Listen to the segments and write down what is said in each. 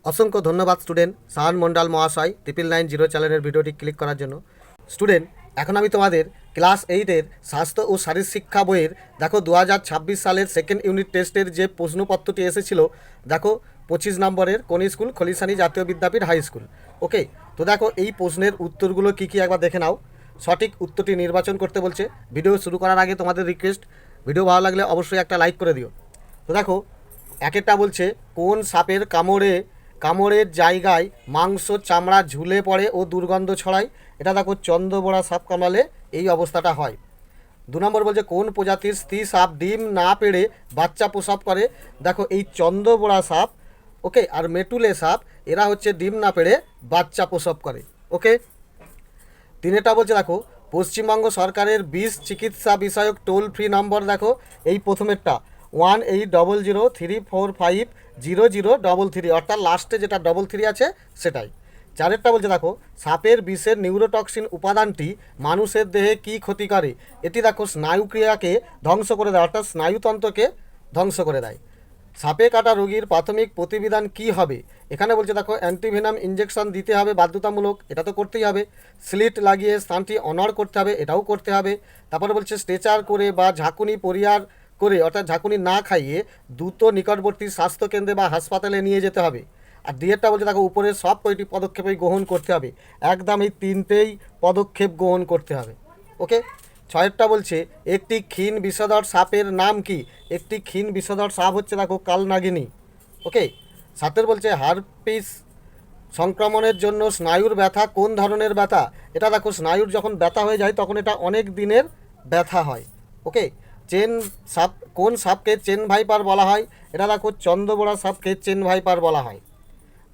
অসংখ্য ধন্যবাদ স্টুডেন্ট সাহান মন্ডল মহাশয় 990 চ্যানেলের ভিডিওটি ক্লিক করার জন্য। স্টুডেন্ট, এখন আমি তোমাদের ক্লাস 8-এর স্বাস্থ্য ও শারীর শিক্ষা বইয়ের দেখো 2026 সালের সেকেন্ড ইউনিট টেস্টের যে প্রশ্নপত্রটি এসেছিল, দেখো 25 নম্বরের কোন স্কুল? খলিশানি জাতীয় বিদ্যাপীঠ হাই স্কুল। ওকে, তো দেখো এই প্রশ্নের উত্তরগুলো কী কী একবার দেখে নাও। সঠিক উত্তরটি নির্বাচন করতে বলছে। ভিডিও শুরু করার আগে তোমাদের রিকোয়েস্ট, ভিডিও ভালো লাগলে অবশ্যই একটা লাইক করে দিও। তো দেখো একটা বলছে, কোন সাপের কামড়ের জায়গায় মাংস চামড়া ঝুলে পড়ে ও দুর্গন্ধ ছড়ায়? এটা দেখো চন্দ্রবোড়া সাপ কামড়ালে এই অবস্থাটা হয়। 2 নম্বর বলছে, কোন প্রজাতির স্ত্রী সাপ ডিম না পেড়ে বাচ্চা প্রসব করে? দেখো এই চন্দ্রবোড়া সাপ, ওকে, আর মেটুলে সাপ, এরা হচ্ছে ডিম না পেড়ে বাচ্চা প্রসব করে। ওকে, 3টা বলছে, দেখো পশ্চিমবঙ্গ সরকারের বিষ চিকিৎসা বিষয়ক টোল ফ্রি নম্বর, দেখো এই প্রথমেরটা 180034500033, অর্থাৎ লাস্টে যেটা 33 আছে সেটাই। 4টা বলছে, দেখো সাপের বিষের নিউরোটক্সিন উপাদানটি মানুষের দেহে কি ক্ষতি করে? এটি দেখো স্নায়ুক্রিয়াকে ধ্বংস করে দেয়, অর্থাৎ স্নায়ুতন্ত্রকে ধ্বংস করে দেয়। সাপে কাটা রোগীর প্রাথমিক প্রতিবিধান কি হবে? এখানে বলছে, দেখো অ্যান্টিভেনাম ইঞ্জেকশন দিতে হবে বাধ্যতামূলক, এটা তো করতেই হবে। স্লিট লাগিয়ে স্থানটি অনড় করতে হবে, এটাও করতে হবে। তারপরে বলছে, স্ট্রেচার করে বা ঝাঁকুনি পরিহার করে, অর্থাৎ ঝাঁকুনি না খাইয়ে দ্রুত নিকটবর্তী স্বাস্থ্যকেন্দ্রে বা হাসপাতালে নিয়ে যেতে হবে। আর ডিএরটা বলছে, দেখো উপরের সব কয়টি পদক্ষেপই গ্রহণ করতে হবে, একদম এই 3টেই পদক্ষেপ গ্রহণ করতে হবে। ওকে, 6টা বলছে, একটি ক্ষীণ বিষধর সাপের নাম কি? একটি ক্ষীণ বিষধর সাপ হচ্ছে দেখো কালনাগিনী। ওকে, 7 বলছে, হারপিস সংক্রমণের জন্য স্নায়ুর ব্যথা কোন ধরনের ব্যথা? এটা দেখো স্নায়ুর যখন ব্যথা হয়ে যায় তখন এটা অনেক দিনের ব্যথা হয়। ওকে, চেন সাপ, কোন সাপকে চেন ভাইপার বলা হয়? এটা দেখো চন্দ্রবোড়া সাপকে চেন ভাইপার বলা হয়।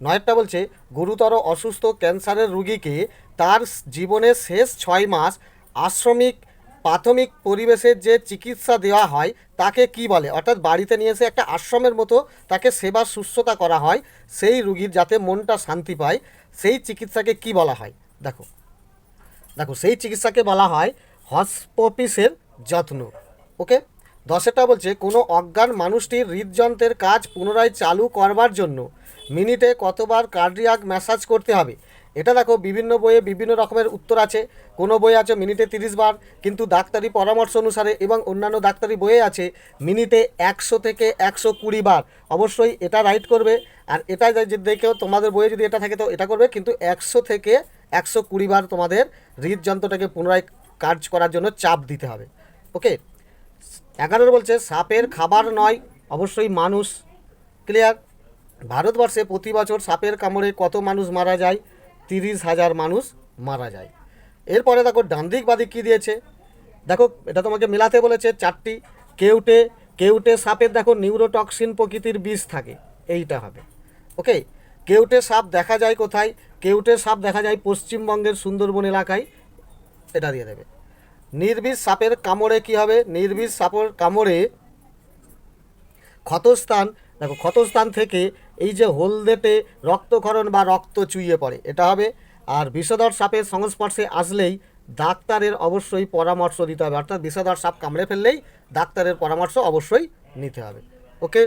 9টা বলছে, গুরুতর অসুস্থ ক্যান্সারের রুগীকে তার জীবনের শেষ 6 মাস আশ্রমিক প্রাথমিক পরিবেশের যে চিকিৎসা দেওয়া হয় তাকে কি বলে? অর্থাৎ বাড়িতে নিয়ে এসে একটা আশ্রমের মতো তাকে সেবা শুশ্রূষা করা হয়, সেই রুগীর যাতে মনটা শান্তি পায়, সেই চিকিৎসাকে কি বলা হয়? দেখো দেখো সেই চিকিৎসাকে বলা হয় হসপিসের যত্ন। ওকে, 10টা বলছে, কোনো অজ্ঞান মানুষটির হৃদযন্ত্রের কাজ পুনরায় চালু করবার জন্য মিনিটে কতবার কার্ডিয়াক ম্যাসাজ করতে হবে? এটা দেখো বিভিন্ন বইয়ে বিভিন্ন রকমের উত্তর আছে। কোনো বই আছে মিনিটে 30 বার, কিন্তু ডাক্তারি পরামর্শ অনুসারে এবং অন্যান্য ডাক্তারি বইয়ে আছে মিনিটে 100 থেকে 120 বার। অবশ্যই এটা রাইট করবে, আর এটা দেখেও তোমাদের বইয়ে যদি এটা থাকে তো এটা করবে, কিন্তু 100 থেকে 120 বার তোমাদের হৃদযন্ত্রটাকে পুনরায় কাজ করার জন্য চাপ দিতে হবে। ওকে, 11 বলছে, সাপের খাবার নয় অবশ্যই মানুষ। ক্লিয়ার? ভারতবর্ষে প্রতি বছর সাপের কামড়ে কত মানুষ মারা যায়? 30,000 মানুষ মারা যায়। এরপরে দেখো ডান দিক বাদিক কী দিয়েছে, দেখো এটা তোমাকে মিলাতে বলেছে 4টি। কেউটে সাপের দেখো নিউরোটক্সিন প্রকৃতির বিষ থাকে, এইটা হবে। ওকে, কেউটে সাপ দেখা যায় কোথায়? কেউটে সাপ দেখা যায় পশ্চিমবঙ্গের সুন্দরবন এলাকায়, এটা দিয়ে দেবে। নির্বিষ সাপের কামড়ে কি হবে? নির্বিষ সাপের কামড়ে ক্ষতস্থান, দেখো ক্ষতস্থান থেকে এই যে হলদেটে রক্তক্ষরণ বা রক্ত চুইয়ে পড়ে, এটা হবে। আর বিষধর সাপের সংস্পর্শে আসলেই ডাক্তারের অবশ্যই পরামর্শ দিতে হবে, অর্থাৎ বিষধর সাপ কামড়ে ফেললেই ডাক্তারের পরামর্শ অবশ্যই নিতে হবে। ওকে,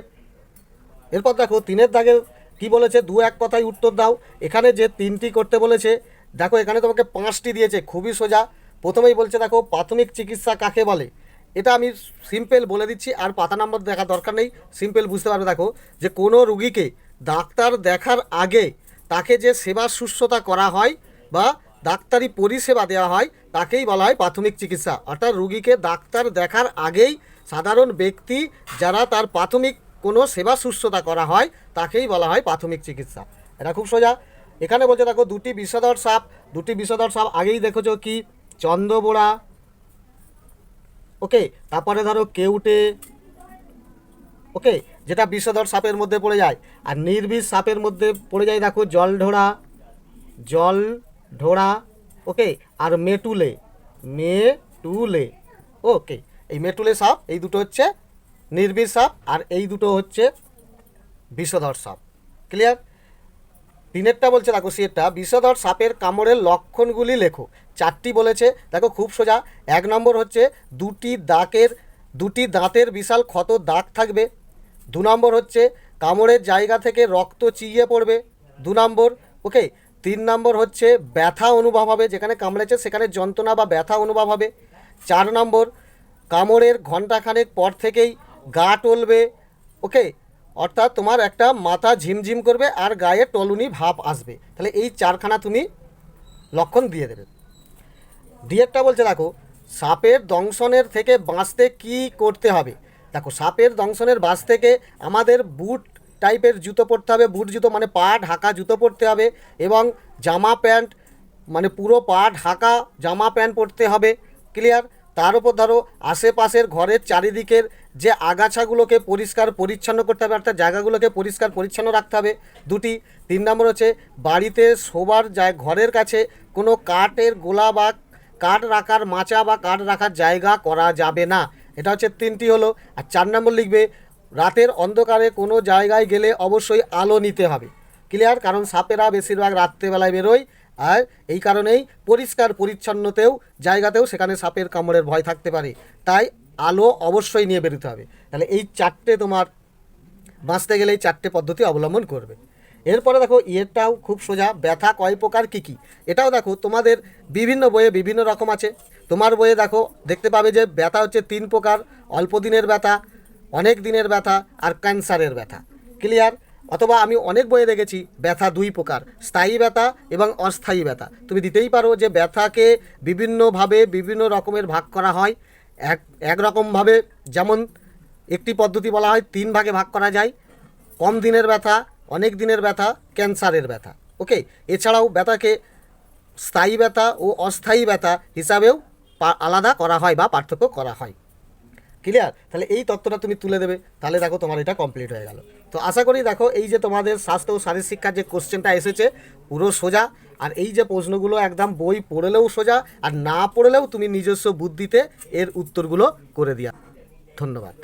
এরপর দেখো 3-এর দাগে কী বলেছে, 2-1 কথায় উত্তর দাও। এখানে যে 3টি করতে বলেছে, দেখো এখানে তোমাকে 5টি দিয়েছে, খুবই সোজা। প্রথমেই বলছে, দেখো প্রাথমিক চিকিৎসা কাকে বলে? এটা আমি সিম্পল বলে দিচ্ছি, আর পাতা নাম্বার দেখার দরকার নেই, সিম্পল বুঝতে পারবে। দেখো যে কোনো রুগীকে ডাক্তার দেখার আগে তাকে যে সেবা শুশ্রূষা করা হয় বা ডাক্তারি পরিষেবা দেওয়া হয় তাকেই বলা হয় প্রাথমিক চিকিৎসা। অর্থাৎ রুগীকে ডাক্তার দেখার আগেই সাধারণ ব্যক্তি যারা তার প্রাথমিক কোনো সেবা শুশ্রূষা করা হয় তাকেই বলা হয় প্রাথমিক চিকিৎসা। এটা খুব সোজা। এখানে বলছে, দেখো দুটি বিষধর সাপ আগেই দেখেছো কি? চন্দ্রবোড়া, ওকে, তারপরে ধরো কেউটে, ওকে, যেটা বিষধর সাপের মধ্যে পড়ে যায়। আর নির্বিষ সাপের মধ্যে পড়ে যায় দেখো জলঢোড়া, ওকে, আর মেটুলে। ওকে, এই মেটুলে সাপ, এই দুটো হচ্ছে নির্বিষ সাপ, আর এই দুটো হচ্ছে বিষধর সাপ। ক্লিয়ার? 3-এরটা বলছে, দেখো সেটা বিষধর সাপের কামড়ের লক্ষণগুলি লেখো। 4টি বলেছে, দেখো খুব সোজা। 1 নম্বর হচ্ছে দুটি দাঁতের বিশাল ক্ষত দাগ থাকবে। 2 নম্বর হচ্ছে কামড়ের জায়গা থেকে রক্ত চিয়ে পড়বে। 2 নম্বর, ওকে। 3 নম্বর হচ্ছে ব্যথা অনুভব হবে, যেখানে কামড়েছে সেখানে যন্ত্রণা বা ব্যথা অনুভব হবে। 4 নম্বর, কামড়ের ঘণ্টাখানেক পর থেকেই গা টলবে, ওকে, অর্থাৎ তোমার একটা মাথা ঝিমঝিম করবে আর গায়ে টলুনি ভাব আসবে। তাহলে এই 4খানা তুমি লক্ষণ দিয়ে দেবে। ডিএরটা বলছে দেখো, সাপের দংশনের থেকে বাঁচতে কি করতে হবে। দেখো, সাপের দংশনের বাঁচ থেকে আমাদের বুট টাইপের জুতো পরতে হবে, বুট জুতো মানে পা ঢাকা জুতো পরতে হবে, এবং জামা প্যান্ট মানে পুরো পা ঢাকা জামা প্যান্ট পরতে হবে, ক্লিয়ার। তার উপর ধরো আশেপাশের ঘরের চারিদিকের যে আগাছাগুলোকে পরিষ্কার পরিচ্ছন্ন করতে হবে, অর্থাৎ জায়গাগুলোকে পরিষ্কার পরিচ্ছন্ন রাখতে হবে, 2টি। 3 নম্বর হচ্ছে বাড়িতে শোবার ঘরের কাছে কোনো কাঠের গোলা বা কাঠ রাখার মাচা বা কাঠ রাখার জায়গা করা যাবে না। এটা হচ্ছে 3টি হলো। আর 4 নম্বর লিখবে, রাতের অন্ধকারে কোনো জায়গায় গেলে অবশ্যই আলো নিতে হবে, ক্লিয়ার। কারণ সাপেরা বেশিরভাগ রাত্রেবেলায় বেরোয়, আর এই কারণেই পরিষ্কার পরিচ্ছন্নতেও জায়গাতেও সেখানে সাপের কামড়ের ভয় থাকতে পারে, তাই আলো অবশ্যই নিয়ে বেরোতে হবে। তাহলে এই 4টে তোমার বাঁচতে গেলে এই 4টে পদ্ধতি অবলম্বন করবে। এরপরে দেখো ইয়েরটাও খুব সোজা, ব্যথা কয় প্রকার কী কী। এটাও দেখো তোমাদের বিভিন্ন বইয়ে বিভিন্ন রকম আছে। তোমার বইয়ে দেখো দেখতে পাবে যে ব্যথা হচ্ছে 3 প্রকার, অল্প দিনের ব্যথা, অনেক দিনের ব্যথা আর ক্যান্সারের ব্যথা, ক্লিয়ার। অথবা আমি অনেক বইয়ে দেখেছি ব্যথা 2 প্রকার, স্থায়ী ব্যথা এবং অস্থায়ী ব্যথা। তুমি দিতেই পারো যে ব্যথাকে বিভিন্নভাবে বিভিন্ন রকমের ভাগ করা হয়। একরকমভাবে যেমন একটি পদ্ধতি বলা হয় 3 ভাগে ভাগ করা যায়, কম দিনের ব্যথা, অনেক দিনের ব্যথা, ক্যান্সারের ব্যথা, ওকে। এছাড়াও ব্যথাকে স্থায়ী ব্যথা ও অস্থায়ী ব্যথা হিসাবেও আলাদা করা হয় বা পার্থক্য করা হয়, ক্লিয়ার। তাহলে এই তথ্যটা তুমি তুলে দেবে, তাহলে দেখো তোমার এটা কমপ্লিট হয়ে গেল। তো আশা করি দেখো এই যে তোমাদের স্বাস্থ্য ও শারীর শিক্ষার যে কোশ্চেনটা এসেছে পুরো সোজা, আর এই যে প্রশ্নগুলো একদম বই পড়লেও সোজা, আর না পড়লেও তুমি নিজস্ব বুদ্ধিতে এর উত্তরগুলো করে দিয়া। ধন্যবাদ।